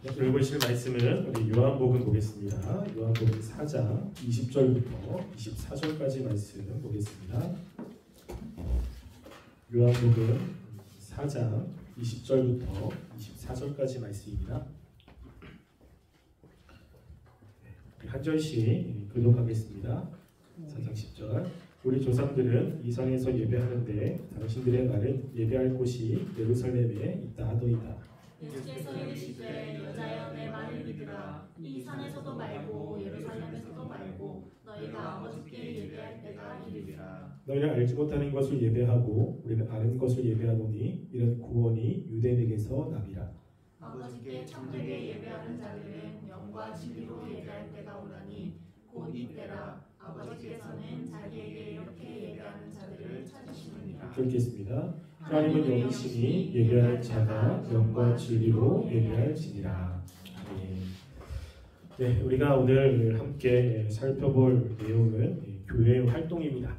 오늘 보실 말씀은 우리 요한복음 보겠습니다. 요한복음 4장 20절부터 24절까지 말씀 보겠습니다. 요한복음 4장 20절부터 24절까지 말씀입니다. 한 절씩 교독하겠습니다. 4장 10절. 우리 조상들은 이 산에서 예배하는데 당신들의 말은 예배할 곳이 예루살렘에 있다 하더이다. 예수께서 이르시되 여자여 내 말을 믿으라. 이 산에서도 말고 예루살렘에서도 말고 너희가 아버지께 예배할 때가 이르리라. 너희는 알지 못하는 것을 예배하고 우리는 아는 것을 예배하노니 이런 구원이 유대인에게서 남이라. 아버지께 참되게 예배하는 자들은 영과 진리로 예배할 때가 오나니 곧 이때라. 아버지께서는 자기에게 이렇게 예배하는 자들을 찾으시느니라. 읽겠습니다. 하나님은 영이시니 예배할 자가 영과 진리로 예배할지니라. 네, 우리가 오늘 함께 살펴볼 내용은 교회의 활동입니다.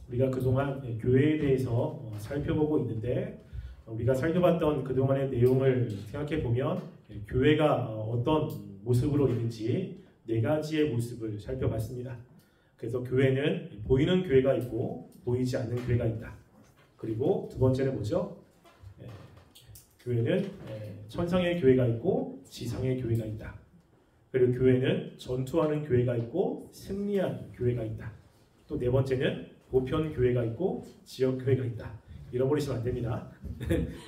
우리가 그동안 교회에 대해서 살펴보고 있는데 우리가 살펴봤던 그동안의 내용을 생각해 보면 교회가 어떤 모습으로 있는지 네 가지의 모습을 살펴봤습니다. 그래서 교회는 보이는 교회가 있고 보이지 않는 교회가 있다. 그리고 두 번째는 뭐죠? 교회는 천상의 교회가 있고 지상의 교회가 있다. 그리고 교회는 전투하는 교회가 있고 승리한 교회가 있다. 또 네 번째는 보편 교회가 있고 지역 교회가 있다. 잃어버리시면 안 됩니다.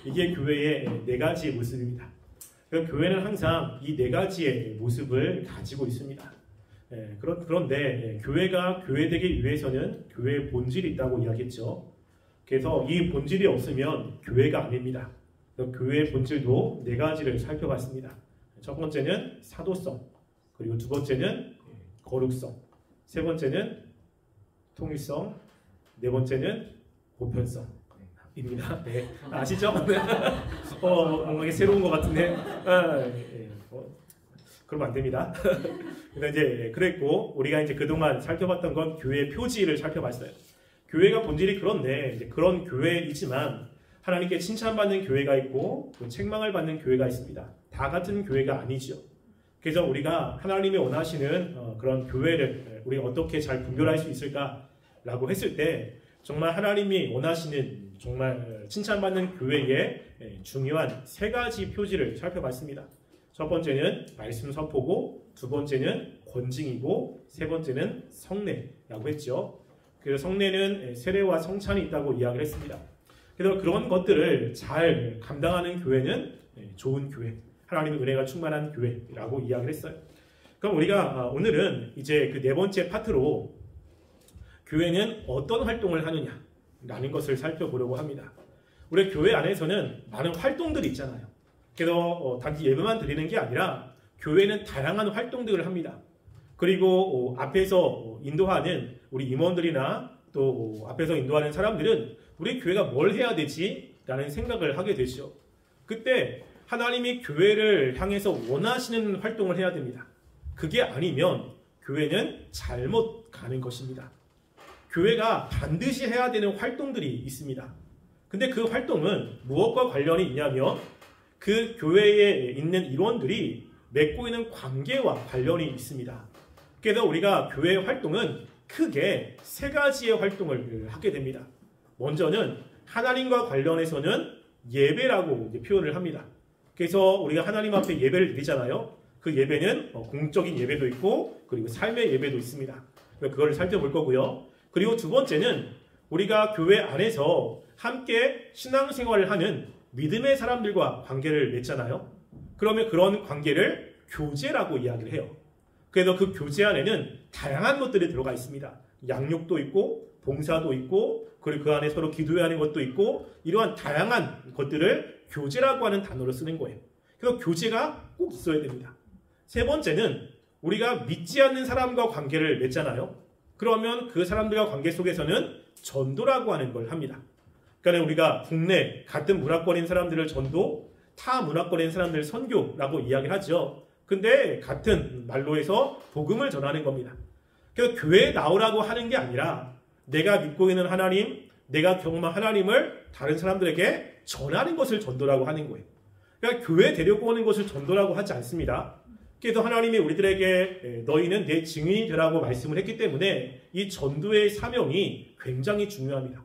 이게 교회의 네 가지 모습입니다. 교회는 항상 이 네 가지의 모습을 가지고 있습니다. 그런데 교회가 교회되기 위해서는 교회의 본질이 있다고 이야기했죠. 그래서 이 본질이 없으면 교회가 아닙니다. 교회의 본질도 네 가지를 살펴봤습니다. 첫 번째는 사도성, 그리고 두 번째는 거룩성, 세 번째는 통일성, 네 번째는 보편성입니다. 네, 아시죠? 뭔가 새로운 것 같은데 그러면 안 됩니다. 그래서 이제 그랬고 우리가 이제 그동안 살펴봤던 건 교회의 표지를 살펴봤어요. 교회가 본질이 그런데 이제 그런 교회이지만 하나님께 칭찬받는 교회가 있고 또 책망을 받는 교회가 있습니다. 다 같은 교회가 아니죠. 그래서 우리가 하나님이 원하시는 그런 교회를 우리가 어떻게 잘 분별할 수 있을까라고 했을 때 정말 하나님이 원하시는 정말 칭찬받는 교회의 중요한 세 가지 표지를 살펴봤습니다. 첫 번째는 말씀 선포고, 두 번째는 권징이고, 세 번째는 성례라고 했죠. 그래서 성례는 세례와 성찬이 있다고 이야기를 했습니다. 그래서 그런 것들을 잘 감당하는 교회는 좋은 교회, 하나님의 은혜가 충만한 교회라고 이야기를 했어요. 그럼 우리가 오늘은 이제 그 네 번째 파트로 교회는 어떤 활동을 하느냐라는 것을 살펴보려고 합니다. 우리 교회 안에서는 많은 활동들이 있잖아요. 그래서 단지 예배만 드리는 게 아니라 교회는 다양한 활동들을 합니다. 그리고 앞에서 인도하는 우리 임원들이나 또 앞에서 인도하는 사람들은 우리 교회가 뭘 해야 되지? 라는 생각을 하게 되죠. 그때 하나님이 교회를 향해서 원하시는 활동을 해야 됩니다. 그게 아니면 교회는 잘못 가는 것입니다. 교회가 반드시 해야 되는 활동들이 있습니다. 근데 그 활동은 무엇과 관련이 있냐면 그 교회에 있는 일원들이 맺고 있는 관계와 관련이 있습니다. 그래서 우리가 교회의 활동은 크게 세 가지의 활동을 하게 됩니다. 먼저는 하나님과 관련해서는 예배라고 표현을 합니다. 그래서 우리가 하나님 앞에 예배를 드리잖아요. 그 예배는 공적인 예배도 있고 그리고 삶의 예배도 있습니다. 그걸 살펴볼 거고요. 그리고 두 번째는 우리가 교회 안에서 함께 신앙생활을 하는 믿음의 사람들과 관계를 맺잖아요. 그러면 그런 관계를 교제라고 이야기를 해요. 그래서 그 교제 안에는 다양한 것들이 들어가 있습니다. 양육도 있고 봉사도 있고 그리고 그 안에 서로 기도해야 하는 것도 있고 이러한 다양한 것들을 교제라고 하는 단어로 쓰는 거예요. 그래서 교제가 꼭 있어야 됩니다. 세 번째는 우리가 믿지 않는 사람과 관계를 맺잖아요. 그러면 그 사람들과 관계 속에서는 전도라고 하는 걸 합니다. 그러니까 우리가 국내 같은 문화권인 사람들을 전도, 타 문화권인 사람들 선교라고 이야기를 하죠. 근데 같은 말로 해서 복음을 전하는 겁니다. 그래서 교회에 나오라고 하는 게 아니라 내가 믿고 있는 하나님, 내가 경험한 하나님을 다른 사람들에게 전하는 것을 전도라고 하는 거예요. 그러니까 교회 데리고 오는 것을 전도라고 하지 않습니다. 그래서 하나님이 우리들에게 너희는 내 증인이 되라고 말씀을 했기 때문에 이 전도의 사명이 굉장히 중요합니다.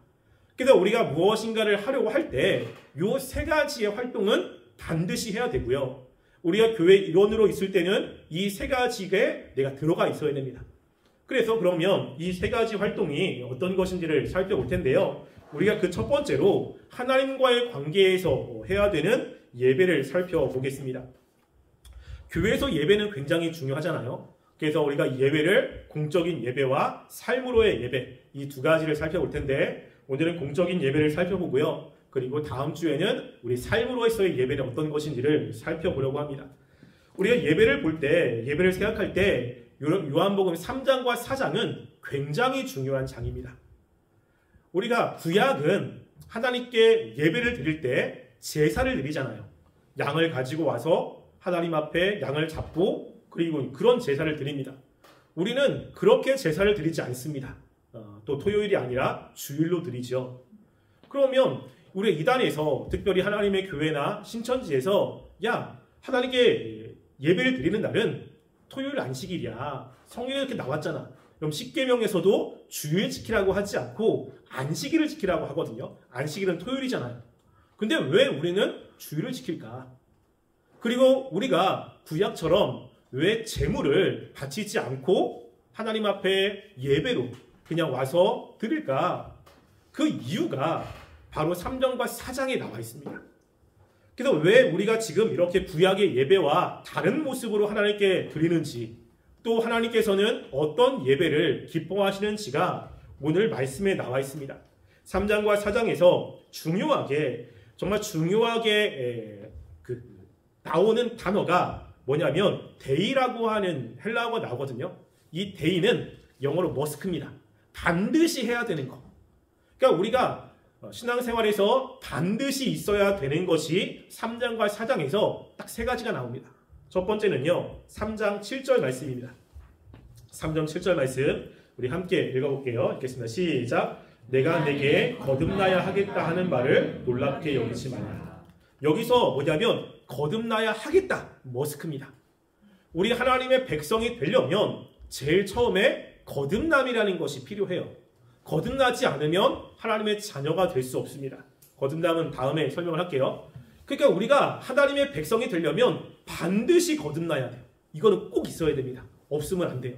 그래서 우리가 무엇인가를 하려고 할 때 이 세 가지의 활동은 반드시 해야 되고요. 우리가 교회 일원으로 있을 때는 이 세 가지에 내가 들어가 있어야 됩니다. 그래서 그러면 이 세 가지 활동이 어떤 것인지를 살펴볼 텐데요. 우리가 그 첫 번째로 하나님과의 관계에서 해야 되는 예배를 살펴보겠습니다. 교회에서 예배는 굉장히 중요하잖아요. 그래서 우리가 예배를 공적인 예배와 삶으로의 예배 이 두 가지를 살펴볼 텐데 오늘은 공적인 예배를 살펴보고요. 그리고 다음 주에는 우리 삶으로서의 예배는 어떤 것인지를 살펴보려고 합니다. 우리가 예배를 볼 때, 예배를 생각할 때 요한복음 3장과 4장은 굉장히 중요한 장입니다. 우리가 구약은 하나님께 예배를 드릴 때 제사를 드리잖아요. 양을 가지고 와서 하나님 앞에 양을 잡고 그리고 그런 제사를 드립니다. 우리는 그렇게 제사를 드리지 않습니다. 또 토요일이 아니라 주일로 드리죠. 그러면 우리 이단에서 특별히 하나님의 교회나 신천지에서 야 하나님께 예배를 드리는 날은 토요일 안식일이야. 성경에 이렇게 나왔잖아. 그럼 십계명에서도 주일 지키라고 하지 않고 안식일을 지키라고 하거든요. 안식일은 토요일이잖아요. 근데 왜 우리는 주일을 지킬까? 그리고 우리가 구약처럼 왜 제물을 바치지 않고 하나님 앞에 예배로 그냥 와서 드릴까? 그 이유가 바로 3장과 4장에 나와 있습니다. 그래서 왜 우리가 지금 이렇게 구약의 예배와 다른 모습으로 하나님께 드리는지 또 하나님께서는 어떤 예배를 기뻐하시는지가 오늘 말씀에 나와 있습니다. 3장과 4장에서 정말 중요하게 나오는 단어가 뭐냐면 데이라고 하는 헬라어가 나오거든요. 이 데이는 영어로 머스크입니다. 반드시 해야 되는 거. 그러니까 우리가 신앙생활에서 반드시 있어야 되는 것이 3장과 4장에서 딱 세 가지가 나옵니다. 첫 번째는요. 3장 7절 말씀입니다. 3장 7절 말씀 우리 함께 읽어볼게요. 읽겠습니다. 시작. 내가 내게 거듭나야 하겠다 하는 말을 놀랍게 여기지 말라. 여기서 뭐냐면 거듭나야 하겠다. 머스크입니다. 우리 하나님의 백성이 되려면 제일 처음에 거듭남이라는 것이 필요해요. 거듭나지 않으면 하나님의 자녀가 될 수 없습니다. 거듭남은 다음에 설명을 할게요. 그러니까 우리가 하나님의 백성이 되려면 반드시 거듭나야 돼요. 이거는 꼭 있어야 됩니다. 없으면 안 돼요.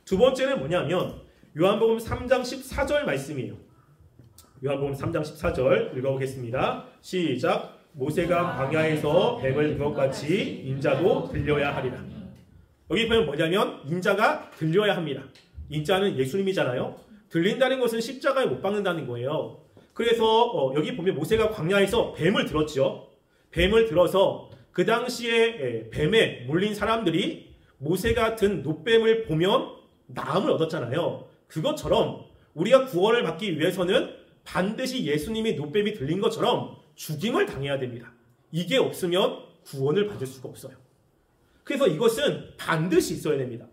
두 번째는 뭐냐면 요한복음 3장 14절 말씀이에요. 요한복음 3장 14절 읽어보겠습니다. 시작. 모세가 광야에서 뱀을 든 것 같이 인자도 들려야 하리라. 여기 보면 뭐냐면 인자가 들려야 합니다. 인자는 예수님이잖아요. 들린다는 것은 십자가에 못 박는다는 거예요. 그래서 여기 보면 모세가 광야에서 뱀을 들었죠. 뱀을 들어서 그 당시에 뱀에 물린 사람들이 모세가 든 놋뱀을 보면 나음을 얻었잖아요. 그것처럼 우리가 구원을 받기 위해서는 반드시 예수님이 놋뱀이 들린 것처럼 죽임을 당해야 됩니다. 이게 없으면 구원을 받을 수가 없어요. 그래서 이것은 반드시 있어야 됩니다.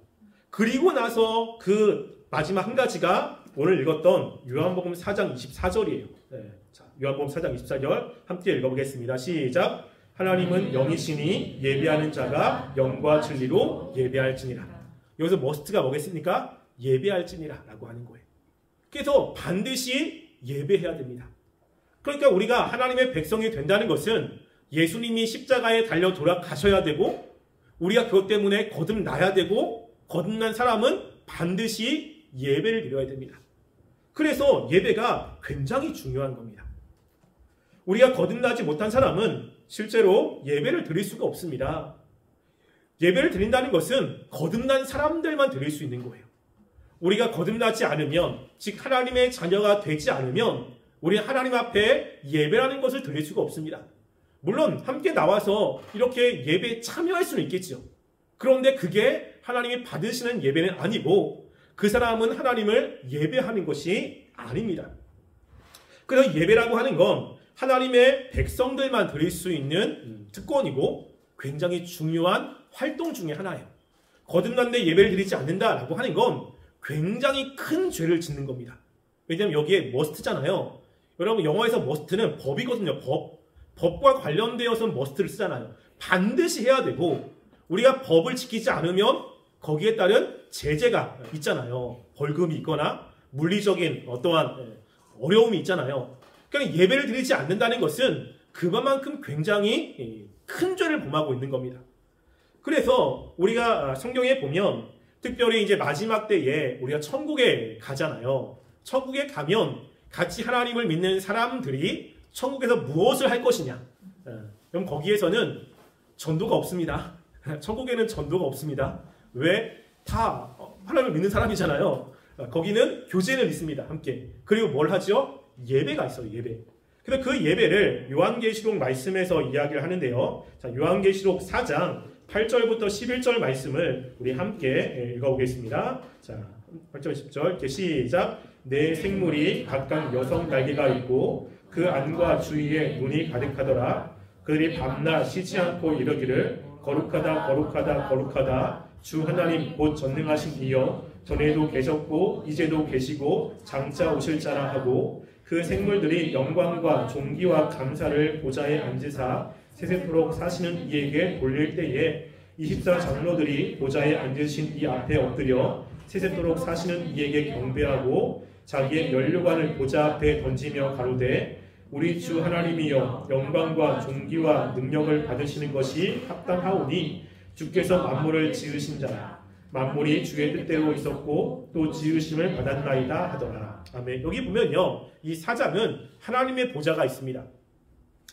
그리고 나서 그 마지막 한 가지가 오늘 읽었던 요한복음 4장 24절이에요. 자, 요한복음 4장 24절 함께 읽어보겠습니다. 시작. 하나님은 영이시니 예배하는 자가 영과 진리로 예배할지니라. 여기서 머스트가 뭐겠습니까? 예배할지니라 라고 하는 거예요. 그래서 반드시 예배해야 됩니다. 그러니까 우리가 하나님의 백성이 된다는 것은 예수님이 십자가에 달려 돌아가셔야 되고 우리가 그것 때문에 거듭나야 되고 거듭난 사람은 반드시 예배를 드려야 됩니다. 그래서 예배가 굉장히 중요한 겁니다. 우리가 거듭나지 못한 사람은 실제로 예배를 드릴 수가 없습니다. 예배를 드린다는 것은 거듭난 사람들만 드릴 수 있는 거예요. 우리가 거듭나지 않으면, 즉 하나님의 자녀가 되지 않으면 우리 하나님 앞에 예배라는 것을 드릴 수가 없습니다. 물론 함께 나와서 이렇게 예배에 참여할 수는 있겠죠. 그런데 그게 하나님이 받으시는 예배는 아니고 그 사람은 하나님을 예배하는 것이 아닙니다. 그래서 예배라고 하는 건 하나님의 백성들만 드릴 수 있는 특권이고 굉장히 중요한 활동 중에 하나예요. 거듭났는데 예배를 드리지 않는다라고 하는 건 굉장히 큰 죄를 짓는 겁니다. 왜냐하면 여기에 머스트잖아요. 여러분 영어에서 머스트는 법이거든요. 법과 관련되어서는 머스트를 쓰잖아요. 반드시 해야 되고 우리가 법을 지키지 않으면 거기에 따른 제재가 있잖아요. 벌금이 있거나 물리적인 어떠한 어려움이 있잖아요. 그러니까 예배를 드리지 않는다는 것은 그것만큼 굉장히 큰 죄를 범하고 있는 겁니다. 그래서 우리가 성경에 보면 특별히 이제 마지막 때에 우리가 천국에 가잖아요. 천국에 가면 같이 하나님을 믿는 사람들이 천국에서 무엇을 할 것이냐. 그럼 거기에서는 전도가 없습니다. 천국에는 전도가 없습니다. 왜? 다 하나님을 믿는 사람이잖아요. 거기는 교제는 있습니다. 함께. 그리고 뭘 하죠? 예배가 있어요. 예배. 그래서 그 예배를 요한계시록 말씀에서 이야기를 하는데요. 자, 요한계시록 4장 8절부터 11절 말씀을 우리 함께 읽어보겠습니다. 자, 8절 10절 이렇게 시작. 내 생물이 각각 여성 날개가 있고 그 안과 주위에 눈이 가득하더라. 그들이 밤낮 쉬지 않고 이르기를 거룩하다 거룩하다 거룩하다 주 하나님 곧 전능하신 이여 전에도 계셨고 이제도 계시고 장차 오실 자라 하고 그 생물들이 영광과 존귀와 감사를 보좌에 앉으사 세세토록 사시는 이에게 돌릴 때에 24장로들이 보좌에 앉으신 이 앞에 엎드려 세세토록 사시는 이에게 경배하고 자기의 면류관을 보좌 앞에 던지며 가로되 우리 주 하나님이여 영광과 존귀와 능력을 받으시는 것이 합당하오니 주께서 만물을 지으신 자라 만물이 주의 뜻대로 있었고 또 지으심을 받았나이다 하더라. 아멘. 여기 보면요, 이 사장은 하나님의 보좌가 있습니다.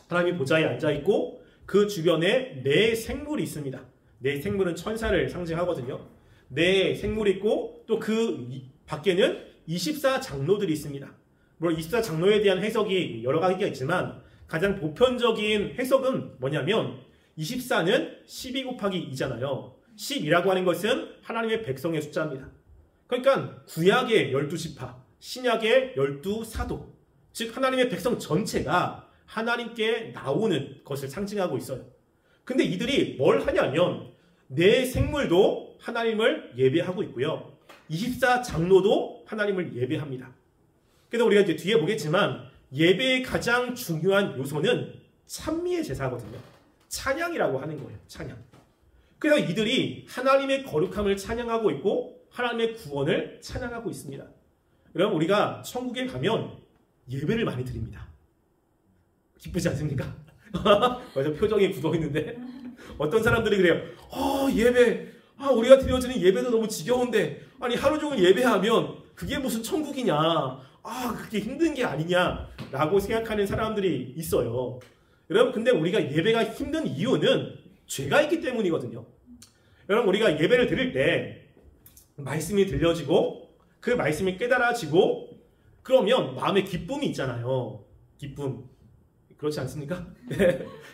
하나님의 보좌에 앉아 있고 그 주변에 네 생물이 있습니다. 네 생물은 천사를 상징하거든요. 네 생물이 있고 또 그 밖에는 24장로들이 있습니다. 물론 24장로에 대한 해석이 여러 가지가 있지만 가장 보편적인 해석은 뭐냐면 24는 12 곱하기 2잖아요. 10이라고 하는 것은 하나님의 백성의 숫자입니다. 그러니까 구약의 12지파, 신약의 12사도, 즉 하나님의 백성 전체가 하나님께 나오는 것을 상징하고 있어요. 근데 이들이 뭘 하냐면 내 생물도 하나님을 예배하고 있고요. 24장로도 하나님을 예배합니다. 그래서 우리가 이제 뒤에 보겠지만 예배의 가장 중요한 요소는 찬미의 제사거든요. 찬양이라고 하는 거예요. 찬양. 그래서 이들이 하나님의 거룩함을 찬양하고 있고 하나님의 구원을 찬양하고 있습니다. 여러분 우리가 천국에 가면 예배를 많이 드립니다. 기쁘지 않습니까? 그래서 표정이 굳어있는데 어떤 사람들이 그래요. 예배, 우리가 드려지는 예배도 너무 지겨운데 아니 하루 종일 예배하면 그게 무슨 천국이냐, 그게 힘든 게 아니냐라고 생각하는 사람들이 있어요. 여러분 근데 우리가 예배가 힘든 이유는 죄가 있기 때문이거든요. 여러분 우리가 예배를 드릴 때 말씀이 들려지고 그 말씀이 깨달아지고 그러면 마음에 기쁨이 있잖아요. 기쁨. 그렇지 않습니까?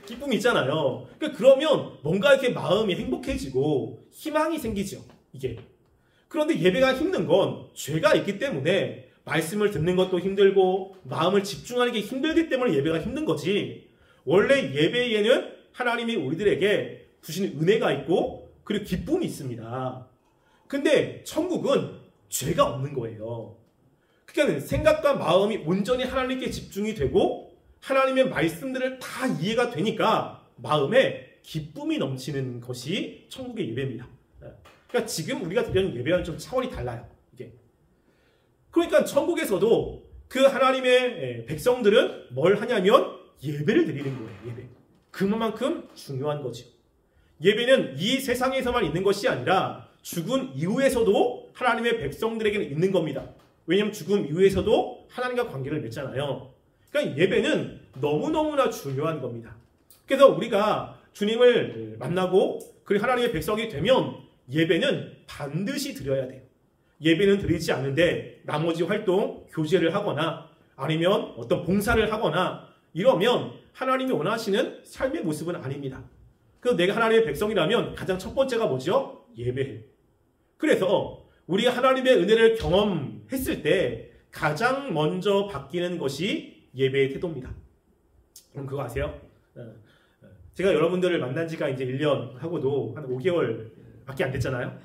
기쁨이 있잖아요. 그러면 뭔가 이렇게 마음이 행복해지고 희망이 생기죠. 이게. 그런데 예배가 힘든 건 죄가 있기 때문에 말씀을 듣는 것도 힘들고 마음을 집중하는 게 힘들기 때문에 예배가 힘든 거지. 원래 예배에는 하나님이 우리들에게 주시는 은혜가 있고 그리고 기쁨이 있습니다. 근데 천국은 죄가 없는 거예요. 그러니까 생각과 마음이 온전히 하나님께 집중이 되고 하나님의 말씀들을 다 이해가 되니까 마음에 기쁨이 넘치는 것이 천국의 예배입니다. 그러니까 지금 우리가 드리는 예배와는 좀 차원이 달라요. 이게. 그러니까 천국에서도 그 하나님의 백성들은 뭘 하냐면 예배를 드리는 거예요. 예배. 그만큼 중요한 거죠. 예배는 이 세상에서만 있는 것이 아니라 죽은 이후에서도 하나님의 백성들에게는 있는 겁니다. 왜냐하면 죽음 이후에서도 하나님과 관계를 맺잖아요. 그러니까 예배는 너무너무나 중요한 겁니다. 그래서 우리가 주님을 만나고 그리고 하나님의 백성이 되면 예배는 반드시 드려야 돼요. 예배는 드리지 않는데 나머지 활동, 교제를 하거나 아니면 어떤 봉사를 하거나 이러면 하나님이 원하시는 삶의 모습은 아닙니다. 그래서 내가 하나님의 백성이라면 가장 첫 번째가 뭐죠? 예배해. 그래서 우리가 하나님의 은혜를 경험했을 때 가장 먼저 바뀌는 것이 예배의 태도입니다. 그럼 그거 아세요? 제가 여러분들을 만난 지가 이제 1년 하고도 한 5개월밖에 안 됐잖아요.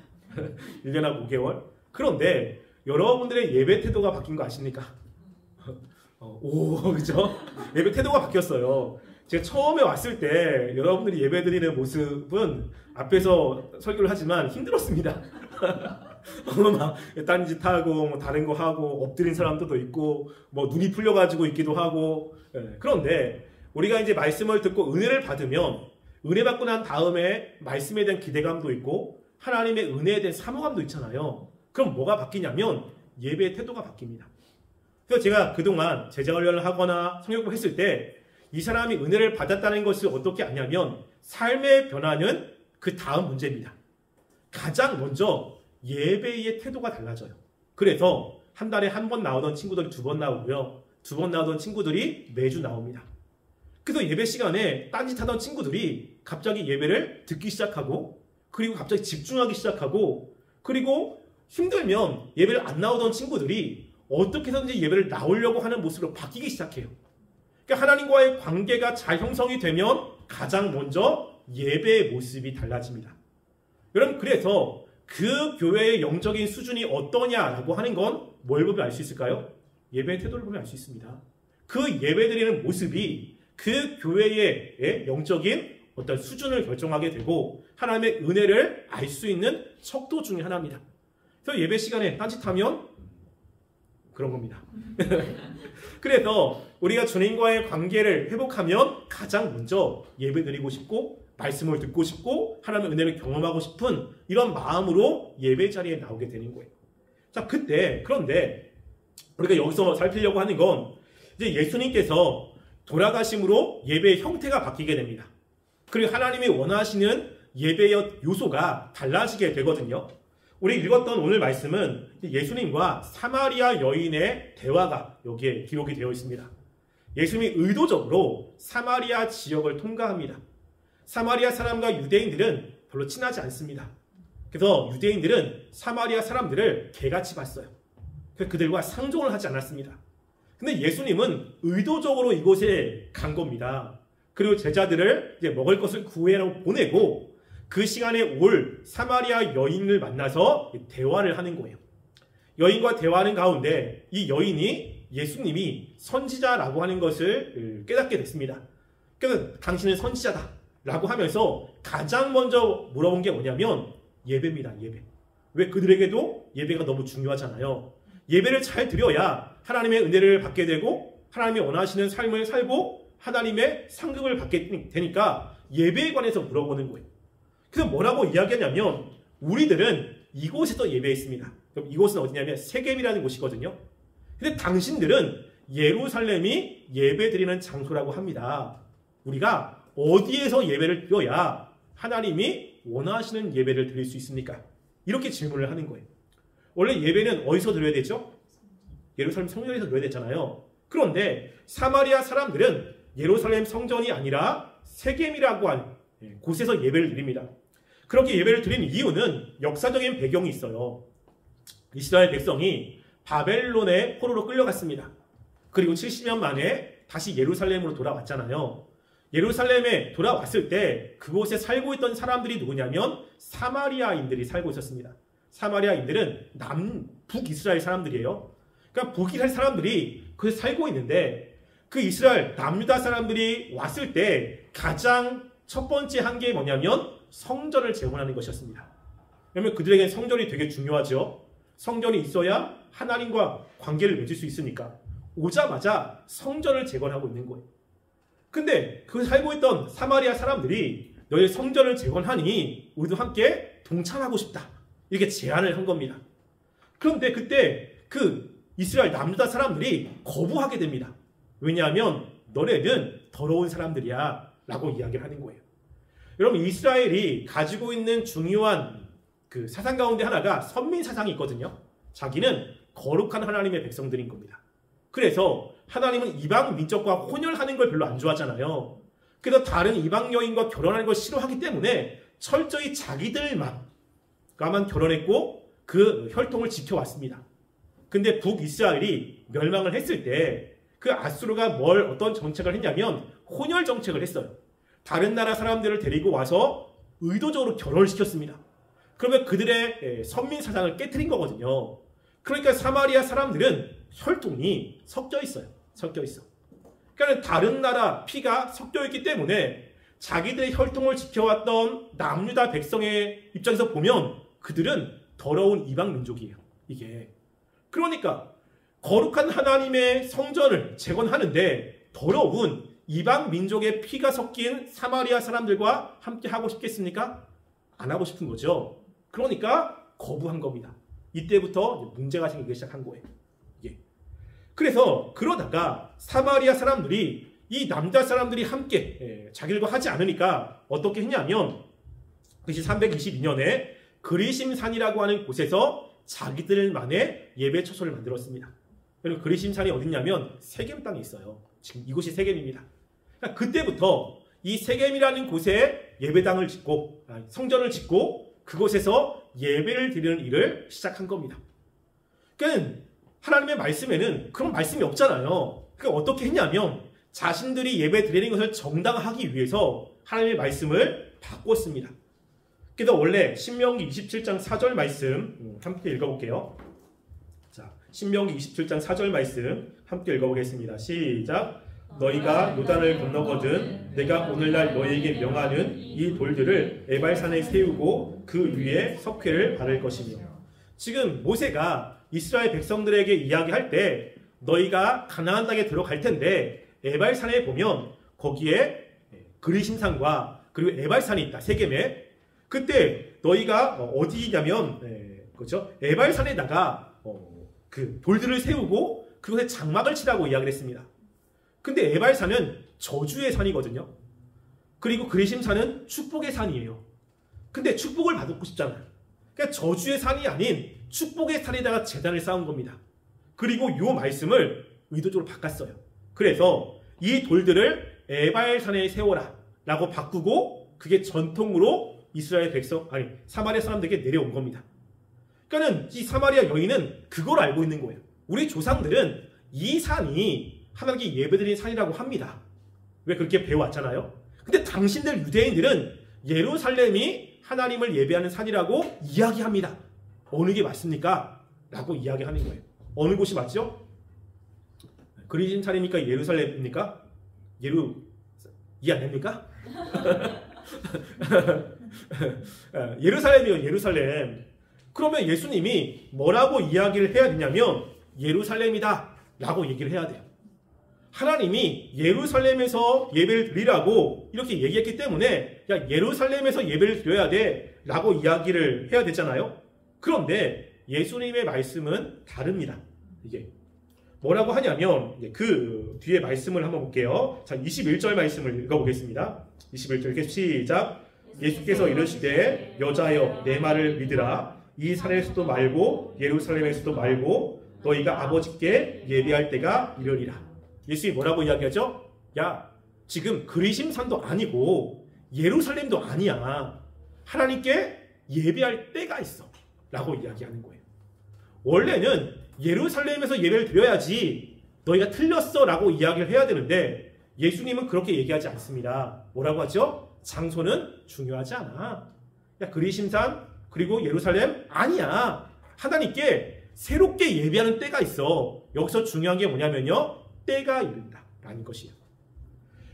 1년하고 5개월. 그런데 여러분들의 예배 태도가 바뀐 거 아십니까? 그죠? 예배 태도가 바뀌었어요. 제가 처음에 왔을 때 여러분들이 예배드리는 모습은 앞에서 설교를 하지만 힘들었습니다. 막 딴짓 하고 뭐 다른 거 하고 엎드린 사람들도 있고 뭐 눈이 풀려가지고 있기도 하고. 그런데 우리가 이제 말씀을 듣고 은혜를 받으면 은혜 받고 난 다음에 말씀에 대한 기대감도 있고 하나님의 은혜에 대한 사모감도 있잖아요. 그럼 뭐가 바뀌냐면 예배의 태도가 바뀝니다. 그래서 제가 그동안 제자훈련을 하거나 성경공부를 했을 때 이 사람이 은혜를 받았다는 것을 어떻게 아냐면 삶의 변화는 그 다음 문제입니다. 가장 먼저 예배의 태도가 달라져요. 그래서 한 달에 한 번 나오던 친구들이 2번 나오고요. 2번 나오던 친구들이 매주 나옵니다. 그래서 예배 시간에 딴짓하던 친구들이 갑자기 예배를 듣기 시작하고 그리고 갑자기 집중하기 시작하고 그리고 힘들면 예배를 안 나오던 친구들이 어떻게 해서든지 예배를 나오려고 하는 모습으로 바뀌기 시작해요. 그러니까 하나님과의 관계가 잘 형성이 되면 가장 먼저 예배의 모습이 달라집니다. 여러분 그래서 그 교회의 영적인 수준이 어떠냐라고 하는 건 뭘 보면 알 수 있을까요? 예배의 태도를 보면 알 수 있습니다. 그 예배드리는 모습이 그 교회의 영적인 어떤 수준을 결정하게 되고 하나님의 은혜를 알 수 있는 척도 중에 하나입니다. 그래서 예배 시간에 딴짓하면 그런 겁니다. 그래서 우리가 주님과의 관계를 회복하면 가장 먼저 예배드리고 싶고 말씀을 듣고 싶고 하나님의 은혜를 경험하고 싶은 이런 마음으로 예배 자리에 나오게 되는 거예요. 자, 그런데 우리가 여기서 살피려고 하는 건 이제 예수님께서 돌아가심으로 예배의 형태가 바뀌게 됩니다. 그리고 하나님이 원하시는 예배의 요소가 달라지게 되거든요. 우리 읽었던 오늘 말씀은 예수님과 사마리아 여인의 대화가 여기에 기록이 되어 있습니다. 예수님이 의도적으로 사마리아 지역을 통과합니다. 사마리아 사람과 유대인들은 별로 친하지 않습니다. 그래서 유대인들은 사마리아 사람들을 개같이 봤어요. 그래서 그들과 상종을 하지 않았습니다. 근데 예수님은 의도적으로 이곳에 간 겁니다. 그리고 제자들을 이제 먹을 것을 구해라고 보내고 그 시간에 올 사마리아 여인을 만나서 대화를 하는 거예요. 여인과 대화하는 가운데 이 여인이 예수님이 선지자라고 하는 것을 깨닫게 됐습니다. 그래서 당신은 선지자다 라고 하면서 가장 먼저 물어본 게 뭐냐면 예배입니다. 예배. 왜 그들에게도 예배가 너무 중요하잖아요. 예배를 잘 드려야 하나님의 은혜를 받게 되고 하나님이 원하시는 삶을 살고 하나님의 상급을 받게 되니까 예배에 관해서 물어보는 거예요. 그래서 뭐라고 이야기하냐면 우리들은 이곳에서 예배했습니다. 그럼 이곳은 어디냐면 세겜이라는 곳이거든요. 근데 당신들은 예루살렘이 예배드리는 장소라고 합니다. 우리가 어디에서 예배를 드려야 하나님이 원하시는 예배를 드릴 수 있습니까? 이렇게 질문을 하는 거예요. 원래 예배는 어디서 드려야 되죠? 예루살렘 성전에서 드려야 되잖아요. 그런데 사마리아 사람들은 예루살렘 성전이 아니라 세겜이라고 하는 곳에서 예배를 드립니다. 그렇게 예배를 드린 이유는 역사적인 배경이 있어요. 이스라엘 백성이 바벨론의 포로로 끌려갔습니다. 그리고 70년 만에 다시 예루살렘으로 돌아왔잖아요. 예루살렘에 돌아왔을 때 그곳에 살고 있던 사람들이 누구냐면 사마리아인들이 살고 있었습니다. 사마리아인들은 북이스라엘 사람들이에요. 그러니까 북이스라엘 사람들이 그곳에 살고 있는데 그 이스라엘 남유다 사람들이 왔을 때 가장 첫 번째 한 게 뭐냐면 성전을 재건하는 것이었습니다. 왜냐하면 그들에게는 성전이 되게 중요하죠. 성전이 있어야 하나님과 관계를 맺을 수 있으니까 오자마자 성전을 재건하고 있는 거예요. 근데 그 살고 있던 사마리아 사람들이 너희 성전을 재건하니 우리도 함께 동참하고 싶다. 이렇게 제안을 한 겁니다. 그런데 그때 그 이스라엘 남유다 사람들이 거부하게 됩니다. 왜냐하면 너네는 더러운 사람들이야 라고 이야기를 하는 거예요. 여러분 이스라엘이 가지고 있는 중요한 그 사상 가운데 하나가 선민 사상이 있거든요. 자기는 거룩한 하나님의 백성들인 겁니다. 그래서 하나님은 이방 민족과 혼혈하는 걸 별로 안 좋아하잖아요. 그래서 다른 이방 여인과 결혼하는 걸 싫어하기 때문에 철저히 자기들만만 결혼했고 그 혈통을 지켜왔습니다. 근데 북이스라엘이 멸망을 했을 때 그 아수르가 어떤 정책을 했냐면 혼혈 정책을 했어요. 다른 나라 사람들을 데리고 와서 의도적으로 결혼을 시켰습니다. 그러면 그들의 선민 사상을 깨트린 거거든요. 그러니까 사마리아 사람들은 혈통이 섞여 있어요. 섞여 있어. 그러니까 다른 나라 피가 섞여 있기 때문에 자기들의 혈통을 지켜왔던 남유다 백성의 입장에서 보면 그들은 더러운 이방 민족이에요. 이게. 그러니까 거룩한 하나님의 성전을 재건하는데 더러운 이방 민족의 피가 섞인 사마리아 사람들과 함께 하고 싶겠습니까? 안 하고 싶은 거죠. 그러니까 거부한 겁니다. 이때부터 문제가 생기기 시작한 거예요. 그래서 그러다가 사마리아 사람들이 이 남자 사람들이 함께 자기들과 하지 않으니까 어떻게 했냐면 그것이 322년에 그리심산이라고 하는 곳에서 자기들만의 예배 처소를 만들었습니다. 그리고 그리심산이 어딨냐면 세겜 땅에 있어요. 지금 이곳이 세겜입니다. 그러니까 그때부터 이 세겜이라는 곳에 예배당을 짓고 성전을 짓고 그곳에서 예배를 드리는 일을 시작한 겁니다. 그러니까 하나님의 말씀에는 그런 말씀이 없잖아요. 그러니까 어떻게 했냐면 자신들이 예배 드리는 것을 정당화하기 위해서 하나님의 말씀을 바꿨습니다. 그래서 원래 신명기 27장 4절 말씀 함께 읽어볼게요. 자, 신명기 27장 4절 말씀 함께 읽어보겠습니다. 시작. 너희가 요단을 건너거든 내가 오늘날 너희에게 명하는 이 돌들을 에발산에 세우고 그 위에 석회를 바를 것이며. 지금 모세가 이스라엘 백성들에게 이야기할 때 너희가 가나안 땅에 들어갈 텐데 에발산에 보면 거기에 그리심산과 그리고 에발산이 있다. 세겜에. 그때 너희가 어디냐면 그렇죠? 에발산에다가 그 돌들을 세우고 그곳에 장막을 치라고 이야기를 했습니다. 근데 에발산은 저주의 산이거든요. 그리고 그리심산은 축복의 산이에요. 근데 축복을 받고 싶잖아요. 그러니까 저주의 산이 아닌 축복의 산에다가 제단을 쌓은 겁니다. 그리고 이 말씀을 의도적으로 바꿨어요. 그래서 이 돌들을 에발산에 세워라 라고 바꾸고 그게 전통으로 이스라엘 백성, 아니 사마리아 사람들에게 내려온 겁니다. 그러니까 이 사마리아 여인은 그걸 알고 있는 거예요. 우리 조상들은 이 산이 하나님께 예배드리는 산이라고 합니다. 왜 그렇게 배워왔잖아요. 근데 당신들 유대인들은 예루살렘이 하나님을 예배하는 산이라고 이야기합니다. 어느 게 맞습니까? 라고 이야기하는 거예요. 어느 곳이 맞죠? 그리심산입니까? 예루살렘입니까? 이해 안 됩니까? 예루살렘이요. 예루살렘. 그러면 예수님이 뭐라고 이야기를 해야 되냐면 예루살렘이다 라고 얘기를 해야 돼요. 하나님이 예루살렘에서 예배를 드리라고 이렇게 얘기했기 때문에 야 예루살렘에서 예배를 드려야 돼 라고 이야기를 해야 되잖아요. 그런데 예수님의 말씀은 다릅니다. 이게 뭐라고 하냐면 그 뒤에 말씀을 한번 볼게요. 자, 21절 말씀을 읽어보겠습니다. 21절 시작. 예수께서 이르시되 여자여 내 말을 믿으라. 이 산에서도 말고 예루살렘에서도 말고 너희가 아버지께 예배할 때가 이르리라. 예수님이 뭐라고 이야기하죠? 야 지금 그리심산도 아니고 예루살렘도 아니야. 하나님께 예배할 때가 있어 라고 이야기하는 거예요. 원래는 예루살렘에서 예배를 드려야지 너희가 틀렸어 라고 이야기를 해야 되는데 예수님은 그렇게 얘기하지 않습니다. 뭐라고 하죠? 장소는 중요하지 않아. 야 그리심산 그리고 예루살렘 아니야. 하나님께 새롭게 예배하는 때가 있어. 여기서 중요한 게 뭐냐면요. 때가 이른다 라는 것이에요.